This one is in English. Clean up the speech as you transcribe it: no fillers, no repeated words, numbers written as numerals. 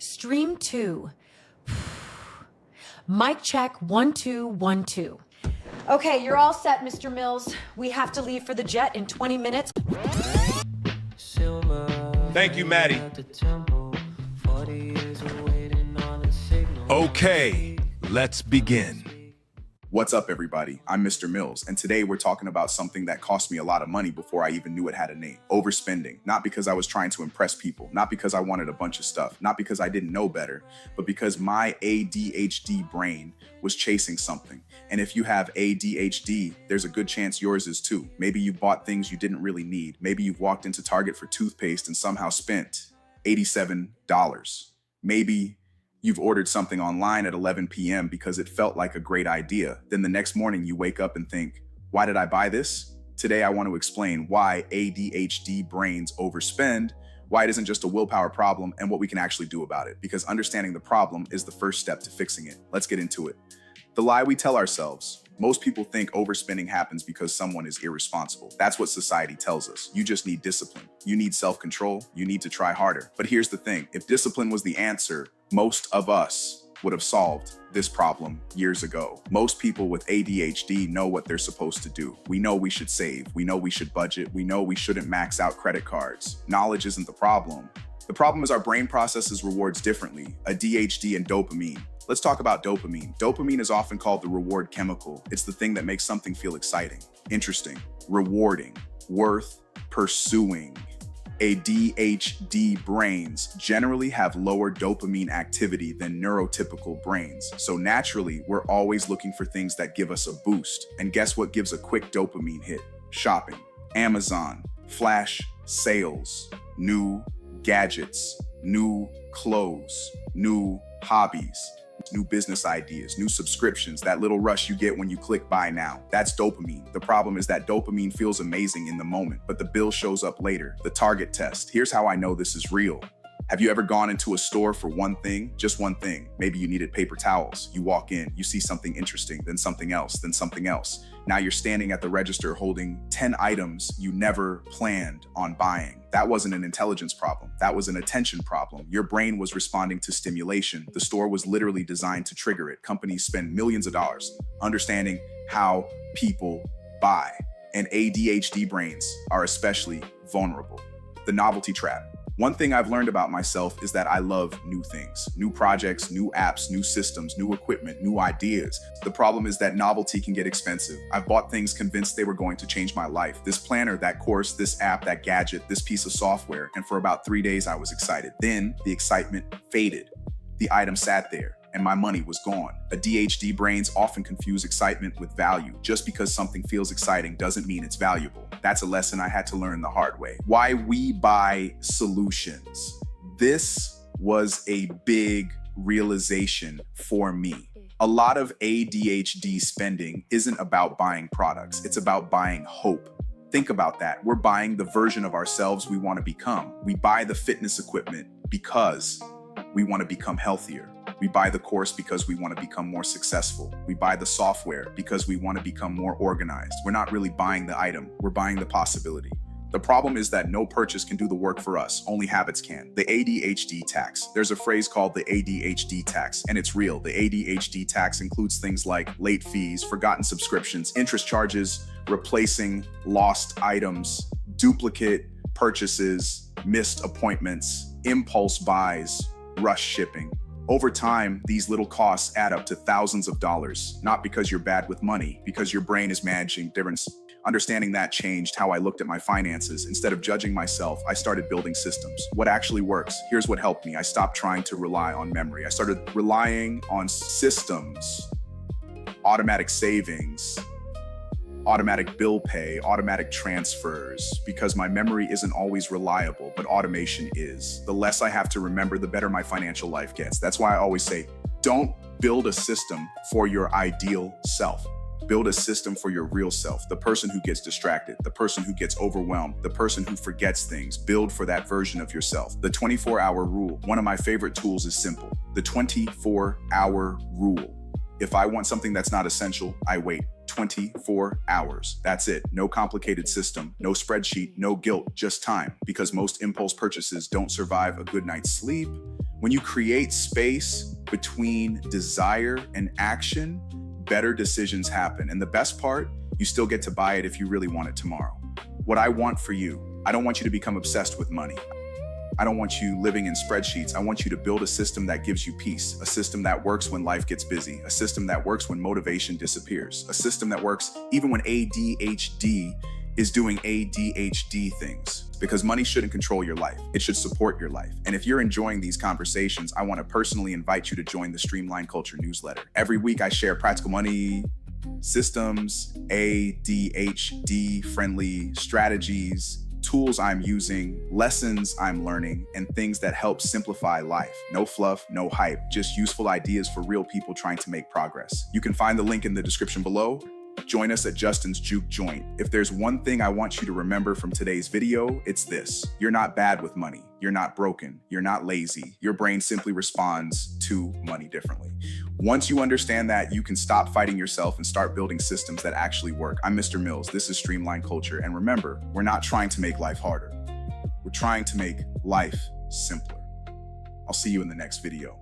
Stream 2. Mic check 1 2 1 2. Okay, you're all set, Mr. Mills. We have to leave for the jet in 20 minutes. Thank you, Maddie. Okay, let's begin. What's up, everybody? I'm Mr. Mills, and today we're talking about something that cost me a lot of money before I even knew it had a name. Overspending. Not because I was trying to impress people, not because I wanted a bunch of stuff, not because I didn't know better, but because my ADHD brain was chasing something. And if you have ADHD, there's a good chance yours is too. Maybe you bought things you didn't really need. Maybe you've walked into Target for toothpaste and somehow spent $87. Maybe you've ordered something online at 11 p.m. because it felt like a great idea. Then the next morning you wake up and think, why did I buy this? Today I want to explain why ADHD brains overspend, why it isn't just a willpower problem, and what we can actually do about it. Because understanding the problem is the first step to fixing it. Let's get into it. The lie we tell ourselves. Most people think overspending happens because someone is irresponsible. That's what society tells us. You just need discipline. You need self-control. You need to try harder. But here's the thing. If discipline was the answer, most of us would have solved this problem years ago. Most people with ADHD know what they're supposed to do. We know we should save. We know we should budget. We know we shouldn't max out credit cards. Knowledge isn't the problem. The problem is our brain processes rewards differently. ADHD and dopamine. Let's talk about dopamine. Dopamine is often called the reward chemical. It's the thing that makes something feel exciting, interesting, rewarding, worth pursuing. ADHD brains generally have lower dopamine activity than neurotypical brains. So naturally, we're always looking for things that give us a boost. And guess what gives a quick dopamine hit? Shopping, Amazon, flash sales, new gadgets, new clothes, new hobbies, new business ideas, new subscriptions, that little rush you get when you click buy now. That's dopamine. The problem is that dopamine feels amazing in the moment, but the bill shows up later. The Target test. Here's how I know this is real. Have you ever gone into a store for one thing, just one thing? Maybe you needed paper towels. You walk in, you see something interesting, then something else, then something else. Now you're standing at the register holding 10 items you never planned on buying. That wasn't an intelligence problem. That was an attention problem. Your brain was responding to stimulation. The store was literally designed to trigger it. Companies spend millions of dollars understanding how people buy. And ADHD brains are especially vulnerable. The novelty trap. One thing I've learned about myself is that I love new things, new projects, new apps, new systems, new equipment, new ideas. The problem is that novelty can get expensive. I've bought things convinced they were going to change my life. This planner, that course, this app, that gadget, this piece of software. And for about 3 days, I was excited. Then the excitement faded. The item sat there and my money was gone. ADHD brains often confuse excitement with value. Just because something feels exciting doesn't mean it's valuable. That's a lesson I had to learn the hard way. Why we buy solutions. This was a big realization for me. A lot of ADHD spending isn't about buying products. It's about buying hope. Think about that. We're buying the version of ourselves we want to become. We buy the fitness equipment because we want to become healthier. We buy the course because we want to become more successful. We buy the software because we want to become more organized. We're not really buying the item, we're buying the possibility. The problem is that no purchase can do the work for us, only habits can. The ADHD tax. There's a phrase called the ADHD tax, and it's real. The ADHD tax includes things like late fees, forgotten subscriptions, interest charges, replacing lost items, duplicate purchases, missed appointments, impulse buys, rush shipping. Over time, these little costs add up to thousands of dollars, not because you're bad with money, because your brain is managing difference. Understanding that changed how I looked at my finances. Instead of judging myself, I started building systems. What actually works? Here's what helped me. I stopped trying to rely on memory. I started relying on systems, automatic savings, automatic bill pay, automatic transfers, because my memory isn't always reliable, but automation is. The less I have to remember, the better my financial life gets. That's why I always say, don't build a system for your ideal self. Build a system for your real self, the person who gets distracted, the person who gets overwhelmed, the person who forgets things. Build for that version of yourself. The 24-hour rule. One of my favorite tools is simple. The 24-hour rule. If I want something that's not essential, I wait 24 hours. That's it. No complicated system, no spreadsheet, no guilt, just time. Because most impulse purchases don't survive a good night's sleep When you create space between desire and action, better decisions happen. And the best part, you still get to buy it if you really want it tomorrow. What I want for you, I don't want you to become obsessed with money. I don't want you living in spreadsheets. I want you to build a system that gives you peace, a system that works when life gets busy, a system that works when motivation disappears, a system that works even when ADHD is doing ADHD things. Because money shouldn't control your life. It should support your life. And if you're enjoying these conversations, I want to personally invite you to join the Streamline Culture newsletter. Every week I share practical money systems, ADHD friendly strategies, tools I'm using, lessons I'm learning, and things that help simplify life. No fluff, no hype, just useful ideas for real people trying to make progress. You can find the link in the description below. Join us at Justin's Juke Joint. If there's one thing I want you to remember from today's video, it's this. You're not bad with money. You're not broken. You're not lazy. Your brain simply responds to money differently. Once you understand that, you can stop fighting yourself and start building systems that actually work. I'm Mr. Mills. This is Streamline Culture. And remember, we're not trying to make life harder. We're trying to make life simpler. I'll see you in the next video.